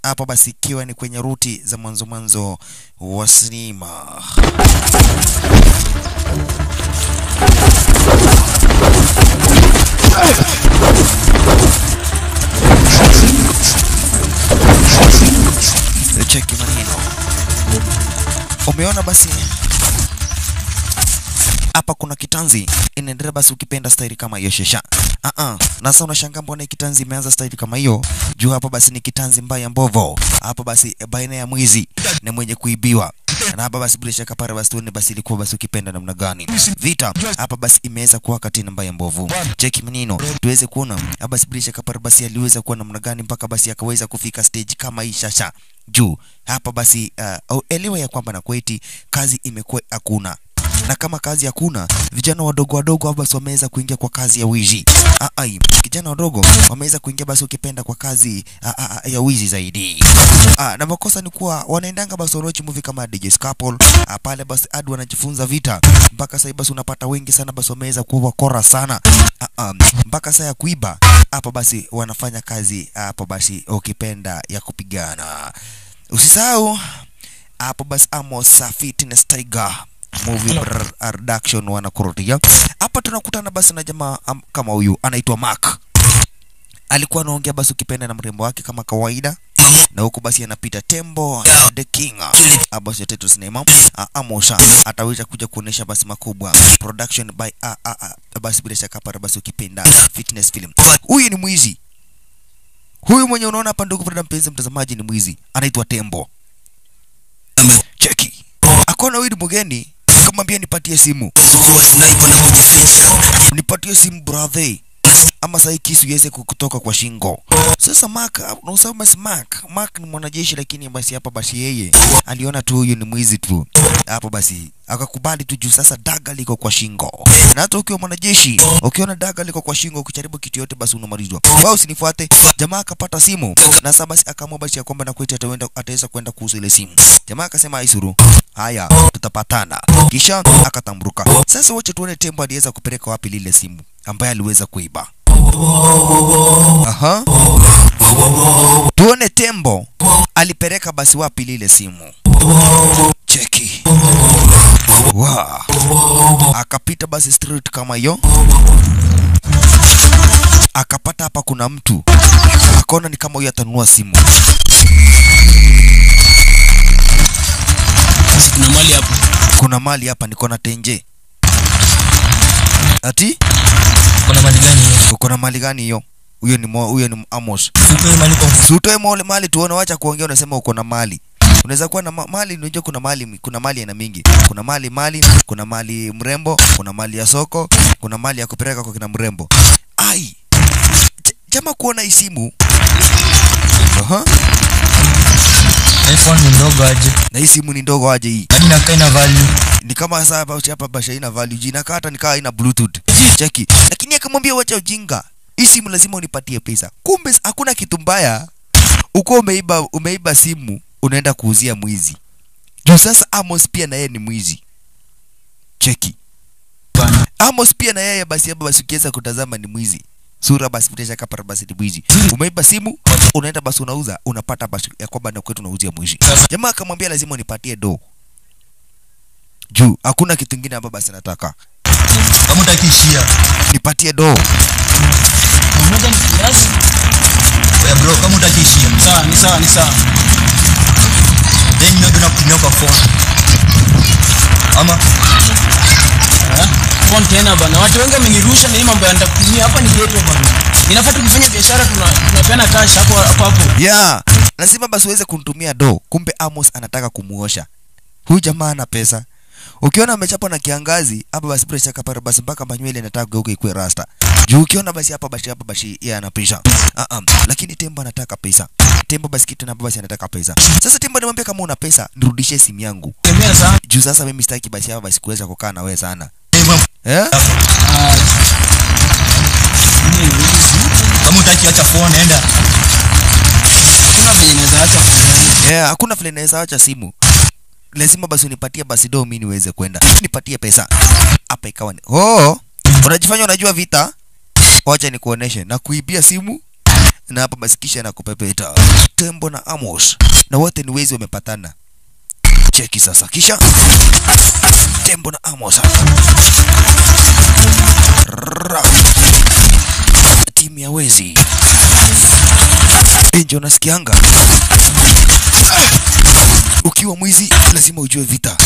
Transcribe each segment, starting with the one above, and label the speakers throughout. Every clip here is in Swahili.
Speaker 1: hapa basi ikiwa ni kwenye ruti za mwanzo wa sinema. Cheki maneno. Umeona basi hapa kuna kitanzi inaendelea basi ukipenda style kama hiyo shesha. Na sasa unashangaa mbona kitanzi imeanza style kama hiyo? Juu hapa basi ni kitanzi mbaya mbovu. Hapa basi baina ya mwizi na mwenye kuibiwa. Na hapa basi bila shaka pale basi tuone basi ilikuwa basi ukipenda namna gani. Vita hapa basi imeweza kuwa katina mbaya mbovu. Cheki maneno tuweze kuona hapa basi bila shaka pale basi aliweza kuwa namna gani mpaka basi akaweza kufika stage kama hii shasha. Juu hapa basi elewa ya kwamba na kweti kazi imekuwa hakuna. Na kama kazi hakuna, vijana wadogo hapa basi wameweza kuingia kwa kazi ya wizi. Kijana wadogo wameweza kuingia basi ukipenda kwa kazi ya wizi zaidi. Na makosa ni kuwa wanaendanga basi watch movie kama DJ's Couple. Pale basi hadi wanajifunza vita. Mpaka sasa basi unapata wengi sana basi wameweza kuwa kora sana. Mpaka sasa ya kuiba. Hapa basi wanafanya kazi hapa basi ukipenda ya kupigana. Usisahau hapo basi Amos Fitness Tiger movie production wanakurudia. Hapa tunakutana basi na jamaa kama huyu anaitwa Mark. Alikuwa anaongea basi ukipenda na mrembo wake kama kawaida. Na huko basi anapita Tembo the King. Basi tetu sinema Amos ataweza kuja kuonesha basi makubwa production by basi bila shaka para basi ukipenda fitness film. Huyu ni mwizi. Huyu mwenye unaona hapa ndugu brother mpenzi mtazamaji ni mwizi. Anaitwa Tembo. Cheki. Akona huyu mgeni kamwambia nipatie simu. Nipatie simu brother. Ama sai kisu iweze kutoka kwa shingo. Sasa Mark, unasema basi Mark ni mwanajeshi lakini basi hapa basi yeye aliona tu huyu ni mwizi tu. Hapo basi akakubali tu juu sasa daga liko kwa shingo. Na hata ukiwa mwanajeshi, ukiona daga liko kwa shingo ukijaribu kitu yote basi unamalizwa. Wao usinifuate. Jamaa akapata simu na sasa basi akaamua basi ya kwamba na kwetu ataweza kwenda kuhusu ile simu. Jamaa akasema Aisuru, haya tutapatana. Kisha akatambuka. Sasa wacha tuone Tembo aliweza kupeleka wapi lile simu ambaye aliweza kuiba. Tuone Tembo alipeleka basi wapi lile simu. Cheki. Akapita basi street kama hiyo. Akapata hapa kuna mtu. Akaona ni kama huyu atanunua simu.
Speaker 2: Kuna mali hapa.
Speaker 1: Kuna mali hapa niko na tenje. Ati?
Speaker 2: Kuna mali gani hiyo?
Speaker 1: Uko na mali gani hiyo? Huyo ni Amos.
Speaker 2: Sutoe mali kwa.
Speaker 1: Sutoe mali tuone, wacha kuongea unasema uko na mali. Unaweza kuwa na mali, unajua kuna mali aina mingi. Kuna mali, kuna mali mrembo, kuna mali ya soko, kuna mali ya kupeleka kwa kina mrembo. Jamaa kuona hii simu.
Speaker 2: iPhone ni ndogo aje.
Speaker 1: Na hii simu ni ndogo aje hii.
Speaker 2: Hadi na kaina value.
Speaker 1: Ni kama sasa hapa basha ina value. Jina kata nikaa ina Bluetooth. Cheki. Lakini akamwambia wacha ujinga. Hii simu lazima unipatie pesa. Kumbe hakuna kitu mbaya. Uko umeiba simu, unaenda kuuzia mwizi. Juu sasa Amos pia na yeye ni mwizi. Cheki. Amos pia na yeye basi hapa basi ukiweza kutazama ni mwizi. Sura basi vitesha kapara basi ni mwizi. Umeiba simu, unaenda basi unauza, unapata basi ya kwamba na kwetu unauzia mwizi. Jamaa akamwambia lazima unipatie do. Juu hakuna kitu kingine hapa basi nataka.
Speaker 2: Kama utakishia,
Speaker 1: nipatie do.
Speaker 2: Mmoja ni kiasi. Wewe bro, kama utakishia. Ni sawa. Then you're gonna kutumia kwa phone. Ama phone tena bana. Watu wengi wamenirusha na hii mambo yanaenda kutumia hapa ni ghetto bana. Ninafuata kufanya biashara tunapeana cash hapo.
Speaker 1: Yeah. Lazima basi uweze kunitumia do. Kumbe Amos anataka kumuosha. Huyu jamaa ana pesa. Ukiona amechapa na kiangazi, hapa basi pressure kapara basi mpaka manywele anataka geuke ikuwe rasta. Juu ukiona basi hapa basi yeye ana pesa. Lakini Tembo anataka pesa. Tembo basi kitu na basi anataka pesa. Sasa Tembo anamwambia kama una pesa, nirudishie simu yangu. Juu sasa mimi sitaki basi hapa basi kuweza kukaa na wewe sana.
Speaker 2: Kama utakiacha phone enda. Kuna vile naweza acha phone.
Speaker 1: Hakuna vile naweza acha simu. Lazima basi unipatie basi do mimi niweze kwenda. Nipatie pesa. Hapa ikawa ni. Unajifanya unajua vita? Wacha nikuoneshe na kuibia simu. na hapa basi kisha nakupepeta. Tembo na Amos na wote ni wezi wamepatana. Cheki sasa kisha Tembo na Amos. Timu ya wezi. Enjo nasikianga. Ukiwa mwizi lazima ujue vita.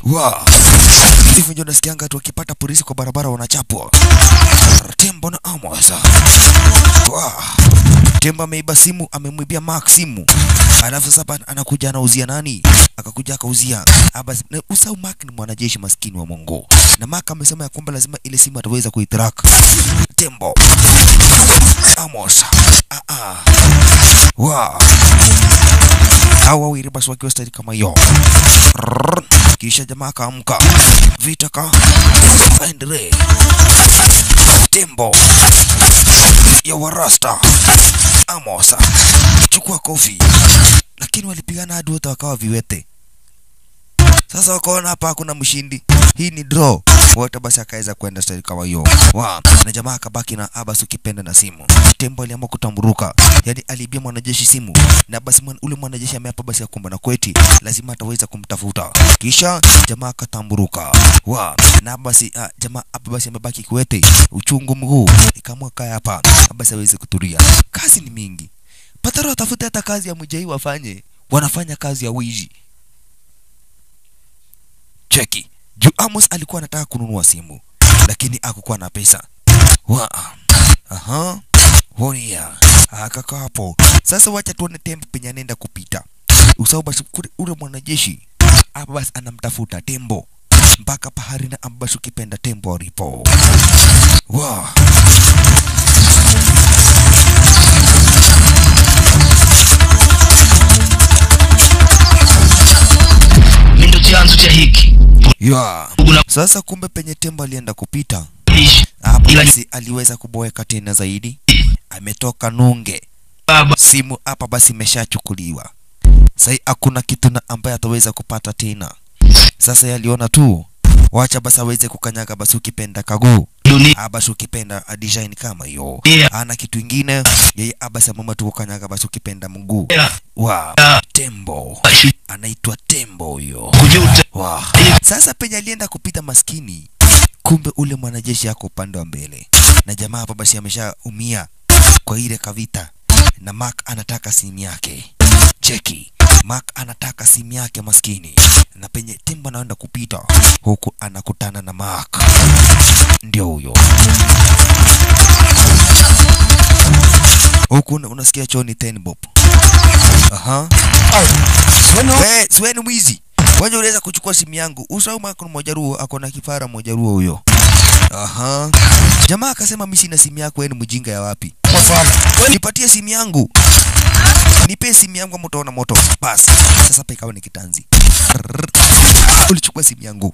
Speaker 1: Wow. Hivyo ndio nasikianga tu wakipata polisi kwa barabara wanachapwa. Tembo na Amos. Wow. Tembo ameiba simu, amemwibia Mark simu. Alafu sasa anakuja anauzia nani? Akakuja akauzia. Usau Mark ni mwanajeshi maskini wa Mungu. Na Mark amesema ya kwamba lazima ile simu ataweza kuitrack. Tembo. Amos. Wow. Hawa wawili basi wakiwa stadi kama hiyo. Kisha jamaa kaamka. Vita ka endelee. Tembo ya Warasta. Amos. Chukua kofi. Lakini walipigana hadi wote wakawa viwete. Sasa wakaona hapa hakuna mshindi. Hii ni draw. Wote basi akaweza kwenda stadi kama hiyo. Na jamaa akabaki na Abbas ukipenda na simu. Tembo aliamua kutamburuka. Yaani alibia mwanajeshi simu. Na basi ule mwanajeshi ameapa basi ya kwamba na kweti lazima ataweza kumtafuta. Kisha jamaa akatamburuka. Na basi jamaa hapa basi amebaki kiwete. Uchungu mguu. Ikaamua kaya hapa. Abbas aweze kutulia. Kazi ni mingi. Pataro atafuta hata kazi ya mjai wafanye. Wanafanya kazi ya wizi. Cheki. Juu Amos alikuwa anataka kununua simu. Lakini hakukuwa na pesa. Akakaa hapo. Sasa wacha tuone Tembo penye anaenda kupita. Usahau basi ule mwanajeshi hapa basi anamtafuta Tembo mpaka pahari na Abbas ukipenda Tembo alipo.
Speaker 2: Ndio chanzo cha hiki.
Speaker 1: Sasa kumbe penye Tembo alienda kupita. Hapa basi aliweza kuboeka tena zaidi. Ametoka nunge. Simu hapa basi imeshachukuliwa. Sasa hakuna kitu na ambaye ataweza kupata tena. Sasa yaliona tu wacha basi aweze kukanyaga basi ukipenda kaguu. Abbas ukipenda design kama hiyo. Ana kitu kingine yeye Abbas mama tu kukanyaga basi ukipenda mguu. Tembo. Anaitwa Tembo huyo. Sasa penye alienda kupita maskini. Kumbe ule mwanajeshi yako upande wa mbele. Na jamaa hapa basi ameshaumia kwa ile kavita. Na Mark anataka simu yake. Cheki. Mark anataka simu yake maskini. Na penye Tembo anaenda kupita huku anakutana na Mark. Ndio huyo. Huku unasikia Choni 10 bob. Swenu mwizi. Wanja unaweza kuchukua simu yangu. Usahau Mark mmoja ruo ako na kifara mmoja ruo huyo. Jamaa akasema mimi sina simu yako, wewe ni mjinga ya wapi? Nipatie simu yangu. Nipe simu yangu ama utaona moto. Basi. Sasa pa ikawa ni kitanzi. Ulichukua simu yangu.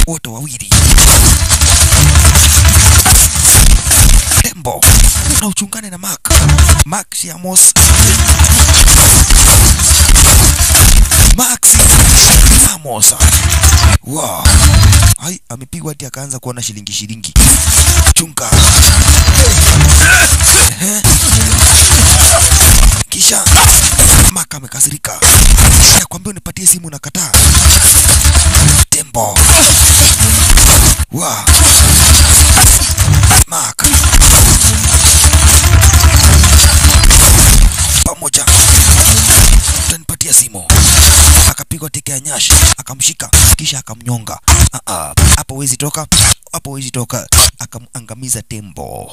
Speaker 1: Wote wawili. Tembo. Na uchungane na Mark. Mark si Amos. Maxi Amos. Hai amepigwa hadi akaanza kuona shilingi. Chunga. Kisha Mark amekasirika. Nakwambia unipatie simu na kataa. Tembo. Mark. Pamoja. Utanipatia simu. Akapigwa teke ya nyashi, akamshika, kisha akamnyonga. Hapo huwezi toka. Akamangamiza Tembo.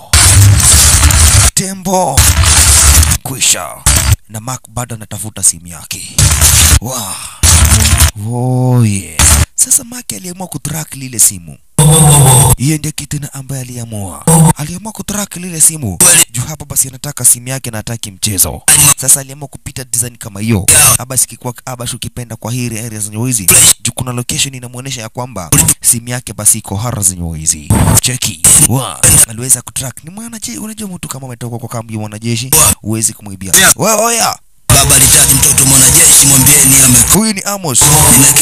Speaker 1: Kwisha. Na Mark bado anatafuta simu yake. Sasa Mark aliamua kutrack lile simu. Hiyo ndio kitu na ambaye aliamua. Aliamua kutrack lile simu. Juu hapa basi anataka simu yake na hataki mchezo. Sasa aliamua kupita design kama hiyo. Abbas ukipenda kwa hili area za Nyoizi. Juu kuna location inamuonesha ya kwamba simu yake basi iko hara za Nyoizi. Cheki. Aliweza kutrack. Ni mwanajeshi, unajua mtu kama umetoka kwa kambi ya wanajeshi, huwezi kumwibia. Oya.
Speaker 2: Baba alihitaji mtoto mwanajeshi, mwambieni
Speaker 1: huyu ni Amos.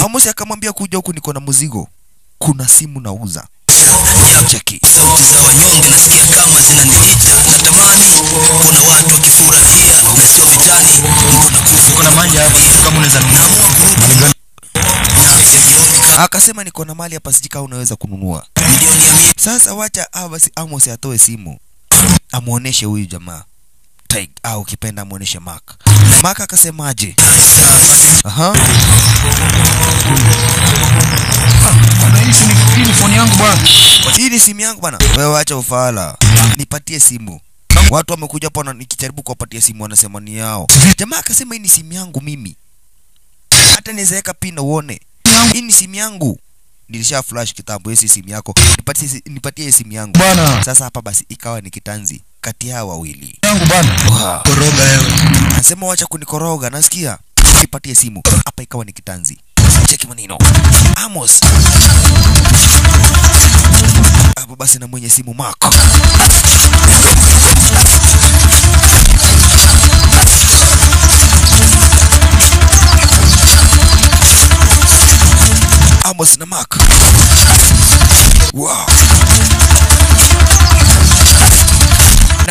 Speaker 1: Amos akamwambia kuja huku niko na mzigo. Kuna simu nauza. Cheki.
Speaker 2: Sauti za wanyonge nasikia kama zinaniita. Natamani kuna watu wakifurahia na sio vitani. Kuna maji hapa kama unaweza nunua.
Speaker 1: Akasema niko na mali hapa sijika unaweza kununua. Sasa wacha basi Amos atoe simu. Amuoneshe huyu jamaa. Take au kipenda muoneshe Mark. Mark akasemaje? Aha.
Speaker 2: Bwana, hii ni phone yangu bwana.
Speaker 1: Hii ni simu yangu bwana. Wewe acha ufala. Nipatie simu. Watu wamekuja hapa na nikijaribu kuwapatia simu wanasema ni yao. Jamaa akasema hii ni simu yangu mimi. Hata niwezeka pina uone. Hii ni simu yangu. Nilisha flash kitambo, hii simu yako. Nipatie simu yangu.
Speaker 2: Bwana.
Speaker 1: Sasa hapa basi ikawa ni kitanzi kati yao wawili.
Speaker 2: Yangu bwana. Koroga wewe.
Speaker 1: Anasema wacha kunikoroga, nasikia. Nipatie simu. Hapa ikawa ni kitanzi. Cheki maneno. Amos. Hapo basi na mwenye simu Mark. Amos na Mark. Wow.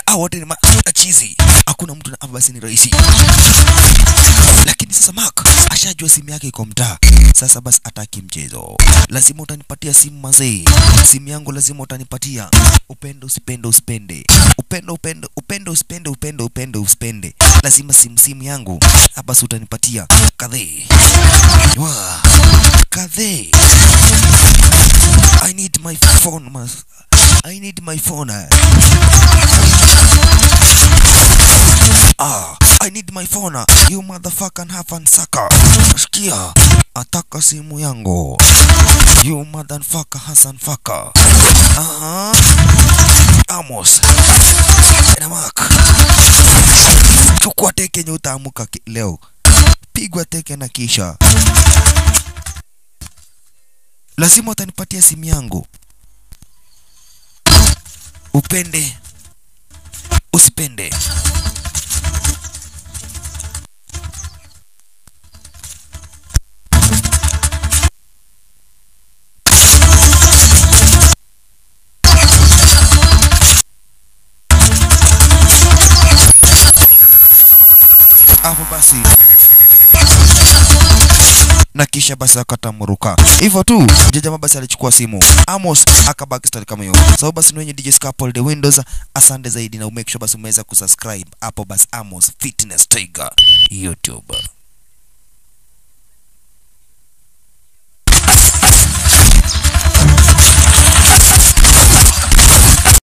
Speaker 1: Na wote ni machizi. Hakuna mtu na basi ni rahisi. Lakini sasa Mark ashajua simu yake iko mtaa. Sasa basi ataki mchezo. Lazima utanipatia simu mazee. Simu yangu lazima utanipatia. Upendo usipende usipende. Upendo usipende. Lazima simu yangu basi utanipatia. Kadhe. Wow. Kadhe. I need my phone. I need my phone. I need my phone. You motherfucker half sucker. Sikia, ataka simu yangu. You motherfucker Hassan fucker. Amos. Na Mark. Chukua teke nye utamuka leo. Pigwa teke na kisha. Lazima utanipatia simu yangu. Upende usipende. Hapo basi na kisha basi akatamuruka hivyo tu. Jamaa basi alichukua simu. Amos akabaki stari kama hiyo. So basi ni wenye DJ Scapol the Windows. Asante zaidi na umake sure basi umeweza kusubscribe hapo basi Amos Fitness Tiger YouTube.